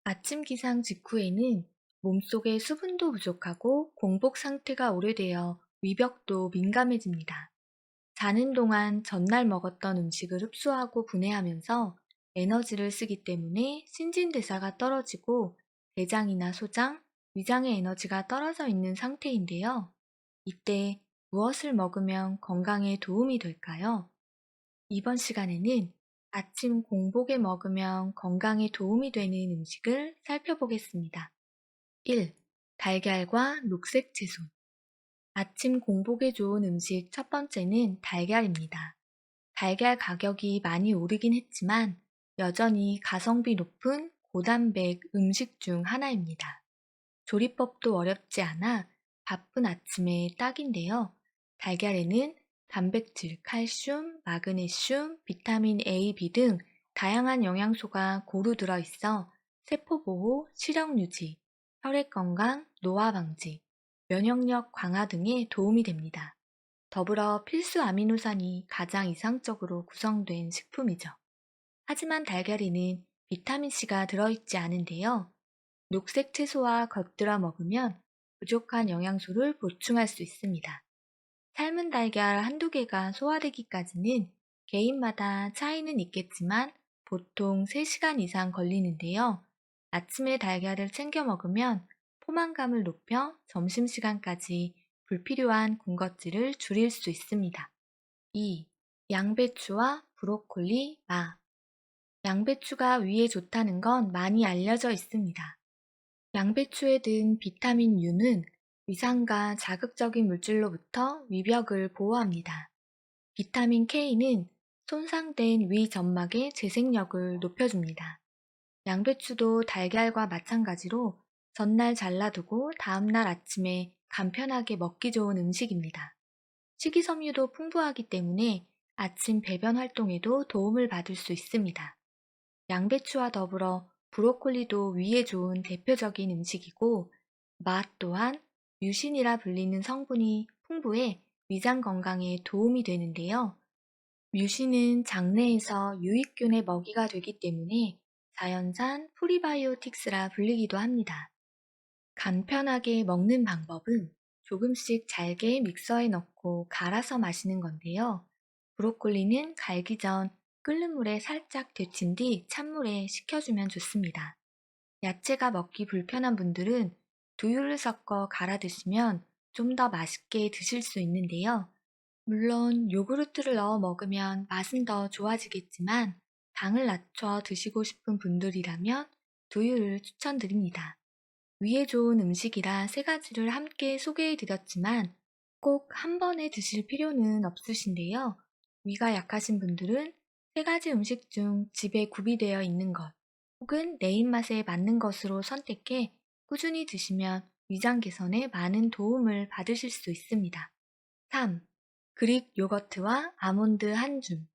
아침 기상 직후에는 몸속에 수분도 부족하고 공복 상태가 오래되어 위벽도 민감해집니다. 자는 동안 전날 먹었던 음식을 흡수하고 분해하면서 에너지를 쓰기 때문에 신진대사가 떨어지고 대장이나 소장, 위장의 에너지가 떨어져 있는 상태인데요. 이때 무엇을 먹으면 건강에 도움이 될까요? 이번 시간에는 아침 공복에 먹으면 건강에 도움이 되는 음식을 살펴보겠습니다. 1. 달걀과 녹색 채소. 아침 공복에 좋은 음식 첫 번째는 달걀입니다. 달걀 가격이 많이 오르긴 했지만 여전히 가성비 높은 고단백 음식 중 하나입니다. 조리법도 어렵지 않아 바쁜 아침에 딱인데요. 달걀에는 단백질, 칼슘, 마그네슘, 비타민 A, B 등 다양한 영양소가 고루 들어있어 세포 보호, 시력 유지, 혈액 건강, 노화 방지, 면역력 강화 등에 도움이 됩니다. 더불어 필수 아미노산이 가장 이상적으로 구성된 식품이죠. 하지만 달걀에는 비타민C가 들어있지 않은데요. 녹색 채소와 곁들여 먹으면 부족한 영양소를 보충할 수 있습니다. 삶은 달걀 한두 개가 소화되기까지는 개인마다 차이는 있겠지만 보통 3시간 이상 걸리는데요. 아침에 달걀을 챙겨 먹으면 포만감을 높여 점심시간까지 불필요한 군것질을 줄일 수 있습니다. 2. 양배추와 브로콜리, 양배추가 위에 좋다는 건 많이 알려져 있습니다. 양배추에 든 비타민 U는 위산과 자극적인 물질로부터 위벽을 보호합니다. 비타민 K는 손상된 위 점막의 재생력을 높여줍니다. 양배추도 달걀과 마찬가지로 전날 잘라두고 다음날 아침에 간편하게 먹기 좋은 음식입니다. 식이섬유도 풍부하기 때문에 아침 배변 활동에도 도움을 받을 수 있습니다. 양배추와 더불어 브로콜리도 위에 좋은 대표적인 음식이고, 맛 또한 뮤신이라 불리는 성분이 풍부해 위장 건강에 도움이 되는데요. 뮤신은 장내에서 유익균의 먹이가 되기 때문에 자연산 프리바이오틱스라 불리기도 합니다. 간편하게 먹는 방법은 조금씩 잘게 믹서에 넣고 갈아서 마시는 건데요. 브로콜리는 갈기 전 끓는 물에 살짝 데친 뒤 찬물에 식혀주면 좋습니다. 야채가 먹기 불편한 분들은 두유를 섞어 갈아 드시면 좀 더 맛있게 드실 수 있는데요. 물론 요구르트를 넣어 먹으면 맛은 더 좋아지겠지만 당을 낮춰 드시고 싶은 분들이라면 두유를 추천드립니다. 위에 좋은 음식이라 3가지를 함께 소개해 드렸지만 꼭 한 번에 드실 필요는 없으신데요. 위가 약하신 분들은 3가지 음식 중 집에 구비되어 있는 것 혹은 내 입맛에 맞는 것으로 선택해 꾸준히 드시면 위장 개선에 많은 도움을 받으실 수 있습니다. 3. 그릭 요거트와 아몬드 한 줌.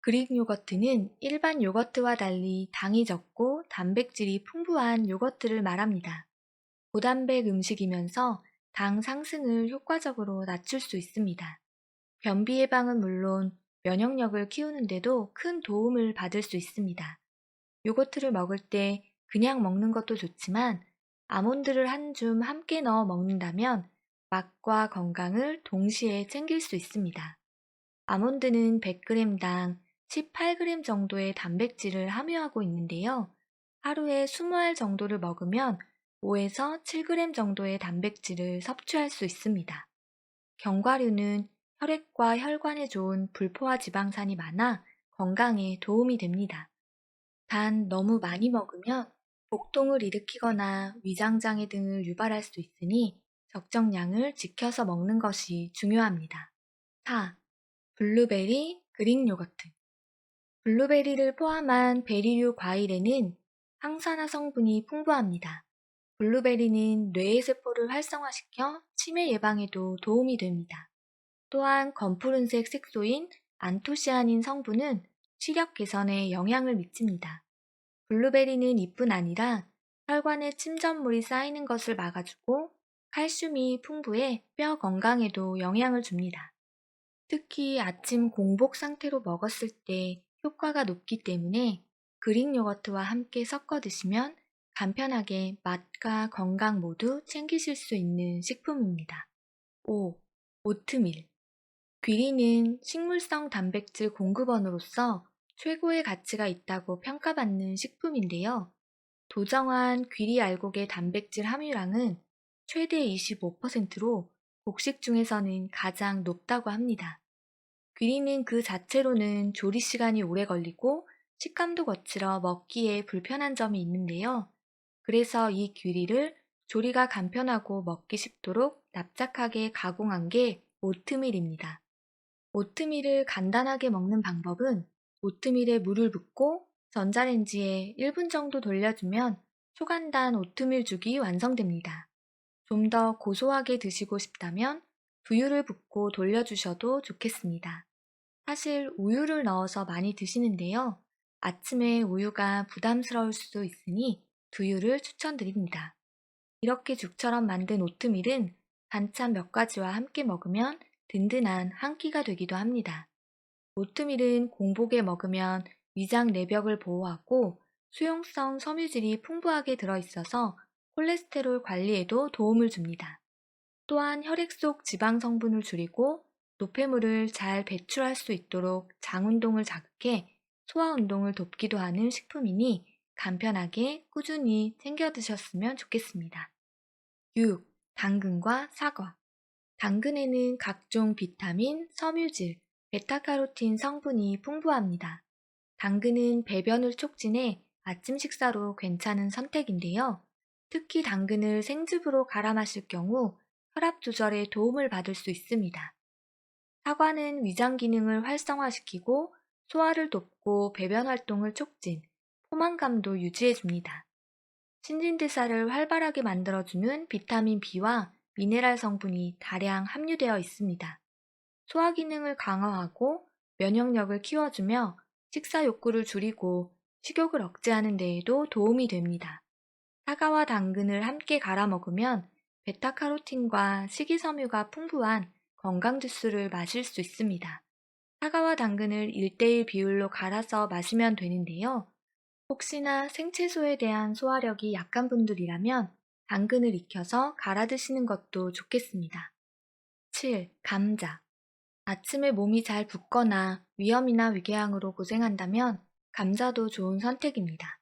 그릭 요거트는 일반 요거트와 달리 당이 적고 단백질이 풍부한 요거트를 말합니다. 고단백 음식이면서 당 상승을 효과적으로 낮출 수 있습니다. 변비 예방은 물론 면역력을 키우는데도 큰 도움을 받을 수 있습니다. 요거트를 먹을 때 그냥 먹는 것도 좋지만 아몬드를 한 줌 함께 넣어 먹는다면 맛과 건강을 동시에 챙길 수 있습니다. 아몬드는 100g당 18g 정도의 단백질을 함유하고 있는데요. 하루에 20알 정도를 먹으면 5에서 7g 정도의 단백질을 섭취할 수 있습니다. 견과류는 혈액과 혈관에 좋은 불포화 지방산이 많아 건강에 도움이 됩니다. 단 너무 많이 먹으면 복통을 일으키거나 위장장애 등을 유발할 수 있으니 적정량을 지켜서 먹는 것이 중요합니다. 4. 블루베리, 그릭 요거트. 블루베리를 포함한 베리류 과일에는 항산화 성분이 풍부합니다. 블루베리는 뇌의 세포를 활성화시켜 치매 예방에도 도움이 됩니다. 또한 검푸른색 색소인 안토시아닌 성분은 시력 개선에 영향을 미칩니다. 블루베리는 잎뿐 아니라 혈관에 침전물이 쌓이는 것을 막아주고 칼슘이 풍부해 뼈 건강에도 영향을 줍니다. 특히 아침 공복 상태로 먹었을 때 효과가 높기 때문에 그릭 요거트와 함께 섞어 드시면 간편하게 맛과 건강 모두 챙기실 수 있는 식품입니다. 5. 오트밀. 귀리는 식물성 단백질 공급원으로서 최고의 가치가 있다고 평가받는 식품인데요. 도정한 귀리 알곡의 단백질 함유량은 최대 25%로 곡식 중에서는 가장 높다고 합니다. 귀리는 그 자체로는 조리 시간이 오래 걸리고 식감도 거칠어 먹기에 불편한 점이 있는데요. 그래서 이 귀리를 조리가 간편하고 먹기 쉽도록 납작하게 가공한 게 오트밀입니다. 오트밀을 간단하게 먹는 방법은 오트밀에 물을 붓고 전자레인지에 1분 정도 돌려주면 초간단 오트밀죽이 완성됩니다. 좀 더 고소하게 드시고 싶다면 두유를 붓고 돌려주셔도 좋겠습니다. 사실 우유를 넣어서 많이 드시는데요. 아침에 우유가 부담스러울 수도 있으니 두유를 추천드립니다. 이렇게 죽처럼 만든 오트밀은 반찬 몇 가지와 함께 먹으면 든든한 한 끼가 되기도 합니다. 오트밀은 공복에 먹으면 위장 내벽을 보호하고 수용성 섬유질이 풍부하게 들어있어서 콜레스테롤 관리에도 도움을 줍니다. 또한 혈액 속 지방 성분을 줄이고 노폐물을 잘 배출할 수 있도록 장 운동을 자극해 소화 운동을 돕기도 하는 식품이니 간편하게 꾸준히 챙겨 드셨으면 좋겠습니다. 6. 당근과 사과. 당근에는 각종 비타민, 섬유질, 베타카로틴 성분이 풍부합니다. 당근은 배변을 촉진해 아침 식사로 괜찮은 선택인데요. 특히 당근을 생즙으로 갈아 마실 경우 혈압 조절에 도움을 받을 수 있습니다. 사과는 위장 기능을 활성화시키고 소화를 돕고 배변 활동을 촉진, 포만감도 유지해줍니다. 신진대사를 활발하게 만들어주는 비타민 B와 미네랄 성분이 다량 함유되어 있습니다. 소화 기능을 강화하고 면역력을 키워주며 식사 욕구를 줄이고 식욕을 억제하는 데에도 도움이 됩니다. 사과와 당근을 함께 갈아 먹으면 베타카로틴과 식이섬유가 풍부한 건강 주스를 마실 수 있습니다. 사과와 당근을 1대1 비율로 갈아서 마시면 되는데요. 혹시나 생채소에 대한 소화력이 약한 분들이라면 당근을 익혀서 갈아 드시는 것도 좋겠습니다. 7. 감자. 아침에 몸이 잘 붓거나 위염이나 위궤양으로 고생한다면 감자도 좋은 선택입니다.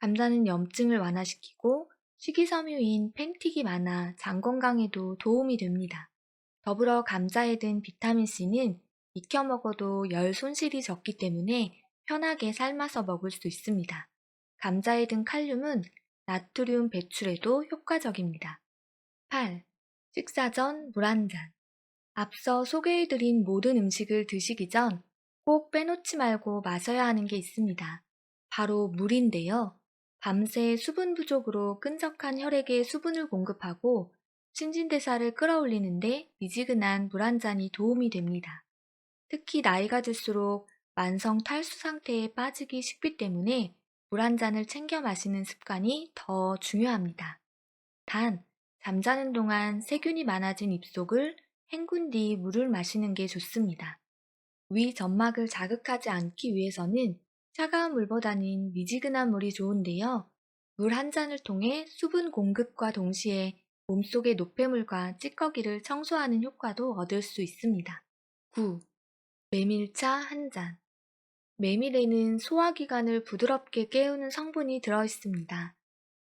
감자는 염증을 완화시키고 식이섬유인 펜틱이 많아 장 건강에도 도움이 됩니다. 더불어 감자에 든 비타민C는 익혀 먹어도 열 손실이 적기 때문에 편하게 삶아서 먹을 수 있습니다. 감자에 든 칼륨은 나트륨 배출에도 효과적입니다. 8. 식사 전 물 한 잔. 앞서 소개해드린 모든 음식을 드시기 전 꼭 빼놓지 말고 마셔야 하는 게 있습니다. 바로 물인데요. 밤새 수분 부족으로 끈적한 혈액에 수분을 공급하고 신진대사를 끌어올리는데 미지근한 물 한 잔이 도움이 됩니다. 특히 나이가 들수록 만성 탈수 상태에 빠지기 쉽기 때문에 물 한 잔을 챙겨 마시는 습관이 더 중요합니다. 단, 잠자는 동안 세균이 많아진 입속을 헹군 뒤 물을 마시는 게 좋습니다. 위 점막을 자극하지 않기 위해서는 차가운 물보다는 미지근한 물이 좋은데요. 물 한 잔을 통해 수분 공급과 동시에 몸속의 노폐물과 찌꺼기를 청소하는 효과도 얻을 수 있습니다. 9. 메밀차 한 잔. 메밀에는 소화기관을 부드럽게 깨우는 성분이 들어있습니다.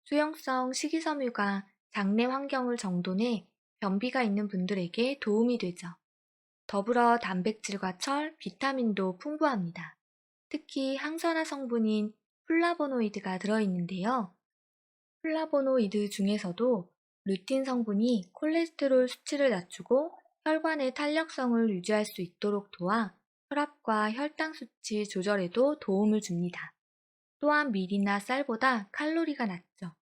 수용성 식이섬유가 장내 환경을 정돈해 변비가 있는 분들에게 도움이 되죠. 더불어 단백질과 철, 비타민도 풍부합니다. 특히 항산화 성분인 플라보노이드가 들어있는데요. 플라보노이드 중에서도 루틴 성분이 콜레스테롤 수치를 낮추고 혈관의 탄력성을 유지할 수 있도록 도와 혈압과 혈당 수치 조절에도 도움을 줍니다. 또한 밀이나 쌀보다 칼로리가 낮죠.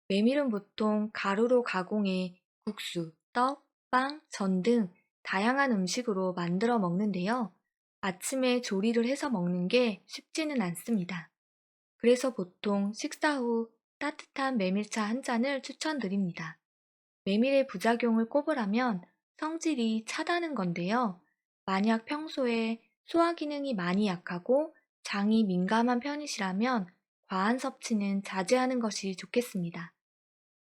메밀은 보통 가루로 가공해 국수, 떡, 빵, 전 등 다양한 음식으로 만들어 먹는데요. 아침에 조리를 해서 먹는 게 쉽지는 않습니다. 그래서 보통 식사 후 따뜻한 메밀차 한 잔을 추천드립니다. 메밀의 부작용을 꼽으라면 성질이 차다는 건데요. 만약 평소에 소화 기능이 많이 약하고 장이 민감한 편이시라면 과한 섭취는 자제하는 것이 좋겠습니다.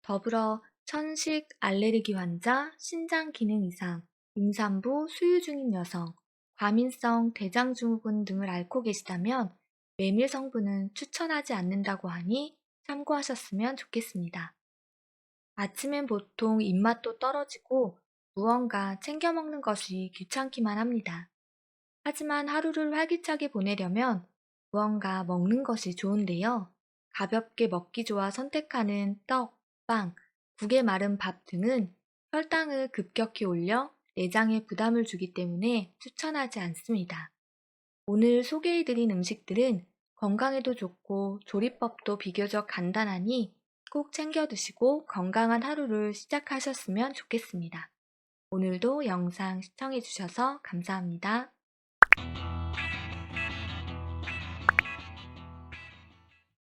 더불어 천식 알레르기 환자, 신장 기능 이상, 임산부, 수유 중인 여성, 과민성 대장증후군 등을 앓고 계시다면 메밀 성분은 추천하지 않는다고 하니 참고하셨으면 좋겠습니다. 아침엔 보통 입맛도 떨어지고 무언가 챙겨 먹는 것이 귀찮기만 합니다. 하지만 하루를 활기차게 보내려면 무언가 먹는 것이 좋은데요. 가볍게 먹기 좋아 선택하는 떡, 빵, 국에 마른 밥 등은 혈당을 급격히 올려 내장에 부담을 주기 때문에 추천하지 않습니다. 오늘 소개해드린 음식들은 건강에도 좋고 조리법도 비교적 간단하니 꼭 챙겨 드시고 건강한 하루를 시작하셨으면 좋겠습니다. 오늘도 영상 시청해주셔서 감사합니다.